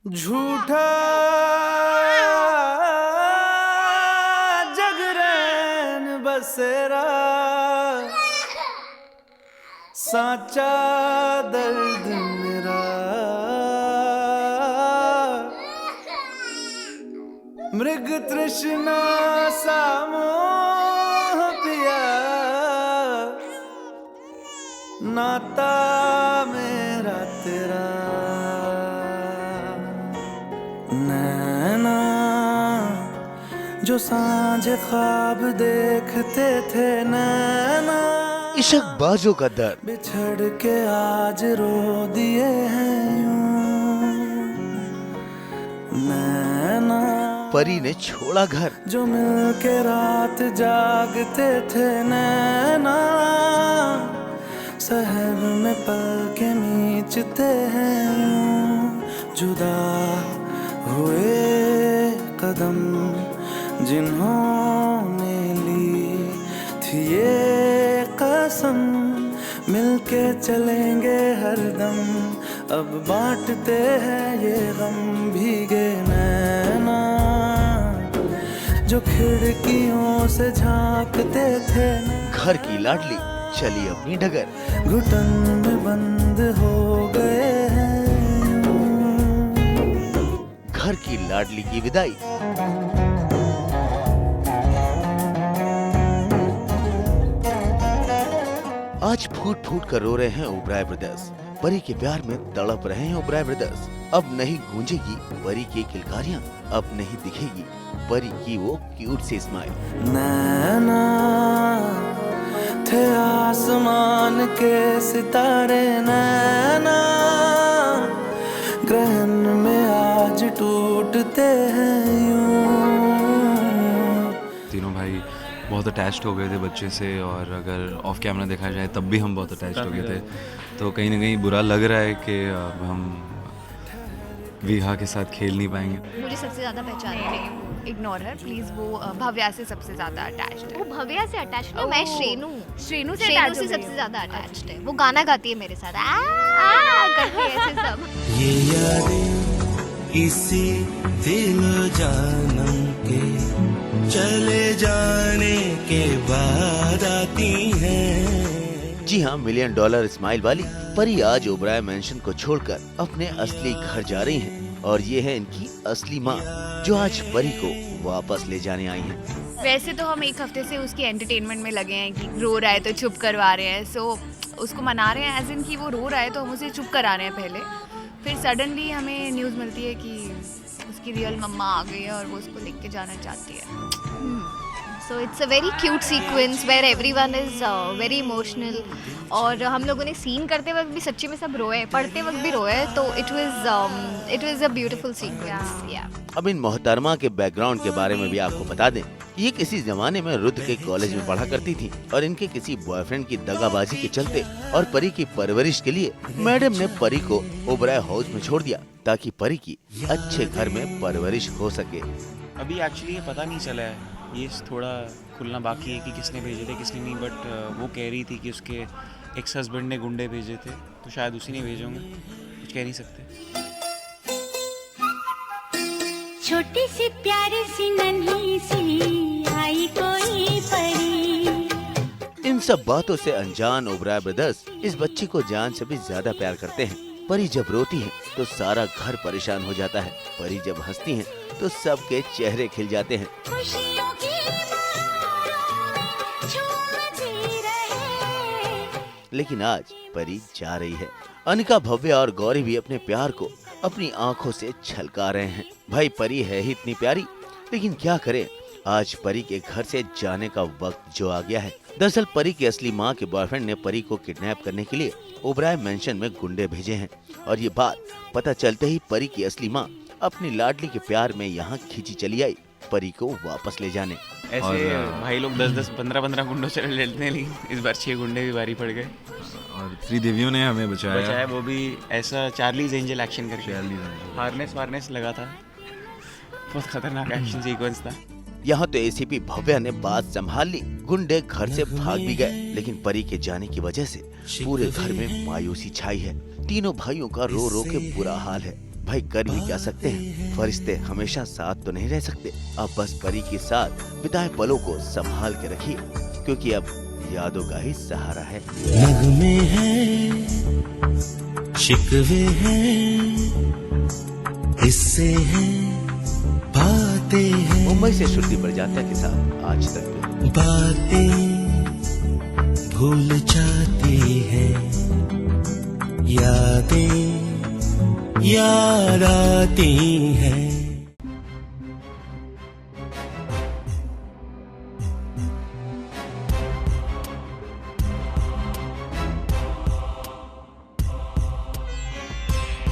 झूठा जगरैन बसेरा, साचा दर्द मेरा। मृग तृष्णा सा मोह पिया, नाता मेरा तेरा। नैना जो सांझ ख्वाब देखते थे, नैना इश्क बाजों का दर्द बिछड़ के आज रो दिए हैं यूं। नैना परी ने छोड़ा घर, जो मिल के रात जागते थे, नैना शहर में पल के नीचते हैं यूं। जुदा हुए कदम जिन्होंने ली थी ये कसम, मिलके चलेंगे हरदम। अब बांटते हैं ये गम, भीगे नैना जो खिड़कियों से झांकते थे। घर की लाडली चली अपनी डगर, घुटन में बंद हो गए हैं। घर की लाडली की विदाई। आज फूट फूट कर रो रहे हैं ओबराय ब्रदर्स, परी के प्यार में तड़प रहे हैं ओबराय ब्रदर्स। अब नहीं गूंजेगी परी की किलकारियां, अब नहीं दिखेगी परी की वो क्यूट सी स्माइल। नैना थे आसमान के सितारे, नैना ग्रहण में आज टूटते हैं यूं। तीनों भाई बहुत अटैच्ड हो गए थे बच्चे से, और अगर ऑफ कैमरा देखा जाए तब भी हम बहुत अटैच्ड हो गए थे। तो कहीं ना कहीं बुरा लग रहा है कि अब हम विहा के साथ खेल नहीं पाएंगे। मुझे सबसे ज़्यादा पहचान नहीं, इग्नोर हर प्लीज। वो भव्या से सबसे ज़्यादा अटैच्ड है। वो भव्या से अटैच्ड है, मैं श्रेनु श्रेनु से सबसे ज़्यादा अटैच्ड है। वो गाना गाती है मेरे साथ, आ करती है ऐसे सब। ये यादें इसी दिल जानम के चले जाने के बाद आती हैं। जी हाँ, $1 मिलियन स्माइल वाली परी आज ओबराय मैंशन को छोड़कर अपने असली घर जा रही हैं, और ये है इनकी असली माँ जो आज परी को वापस ले जाने आई हैं। वैसे तो हम एक हफ्ते से उसकी एंटरटेनमेंट में लगे हैं कि रो रहा है तो चुप करवा रहे हैं, सो उसको मना रहे हैं, एज इन कि वो रो रहा है तो हम उसे चुप करा रहे हैं पहले। फिर सडनली हमें न्यूज़ मिलती है कि उसकी रियल मम्मा आ गई है और वो उसको लेके जाना चाहती है। So it's a very cute sequence where everyone is very emotional, और हम लोगों ने सीन करते वक्त भी सच्ची में सब रोए, पढ़ते वक्त भी रोए, तो it was a beautiful sequence. Yeah. अब इन मोहतरमा के बैकग्राउंड के बारे में भी आपको बता दें, ये किसी जमाने में रुद्र के कॉलेज में पढ़ा करती थी, और इनके किसी बॉयफ्रेंड की दगाबाजी के चलते और परी की परवरिश के लिए मैडम ने परी को ओबराय हाउस में छोड़ दिया, ताकि परी की अच्छे घर में परवरिश हो सके। अभी एक्चुअली ये पता नहीं चला है, ये थोड़ा खुलना बाकी है कि किसने भेजे थे किसने नहीं, बट वो कह रही थी कि उसके एक्स हस्बैंड ने गुंडे भेजे थे, तो शायद उसी ने भेजे होंगे, कुछ कह नहीं सकते। छोटी सी प्यारी सी नन्ही सी आई कोई परी। इन सब बातों से अनजान ओबराय ब्रदर्स इस बच्ची को जान से भी ज्यादा प्यार करते हैं। परी जब रोती है तो सारा घर परेशान हो जाता है, परी जब हंसती हैं तो सबके चेहरे खिल जाते हैं। खुशियों की झूमती रहे। लेकिन आज परी जा रही है। अनिका, भव्या और गौरी भी अपने प्यार को अपनी आंखों से छलका रहे हैं। भाई परी है ही इतनी प्यारी, लेकिन क्या करें, आज परी के घर से जाने का वक्त जो आ गया है। दरअसल परी की असली माँ के बॉयफ्रेंड ने परी को किडनैप करने के लिए ओबराय मैंशन में गुंडे भेजे हैं, और ये बात पता चलते ही परी की असली माँ अपनी लाडली के प्यार में यहाँ खींची चली आई परी को वापस ले जाने। ऐसे भाई लोग 10-10, 15-15 गुंडों से लड़ते हैं, लेकिन इस बार 6 गुंडे भी भारी पड़ गए और त्रिदेवियों ने हमें बचाया, वो भी ऐसा चार्लीज एंजल एक्शन करके। हार्नेस लगा था, बहुत खतरनाक एक्शन सीक्वेंस था। यहाँ तो एसीपी भव्या ने बात संभाल ली, गुंडे घर से भाग भी गए, लेकिन परी के जाने की वजह से पूरे घर में मायूसी छाई है। तीनों भाइयों का रो रो के बुरा हाल है। भाई कर भी क्या सकते हैं, फरिश्ते हमेशा साथ तो नहीं रह सकते। अब बस परी के साथ बिताए पलों को संभाल के रखिए, क्योंकि अब यादों का ही सहारा है। नगमे हैं, शिकवे हैं, हिस्से हैं, बातें हैं, मुंबई से श्रुति प्रजात्या के साथ आज तक में। बातें भूल जाती हैं, यादें याद आती हैं।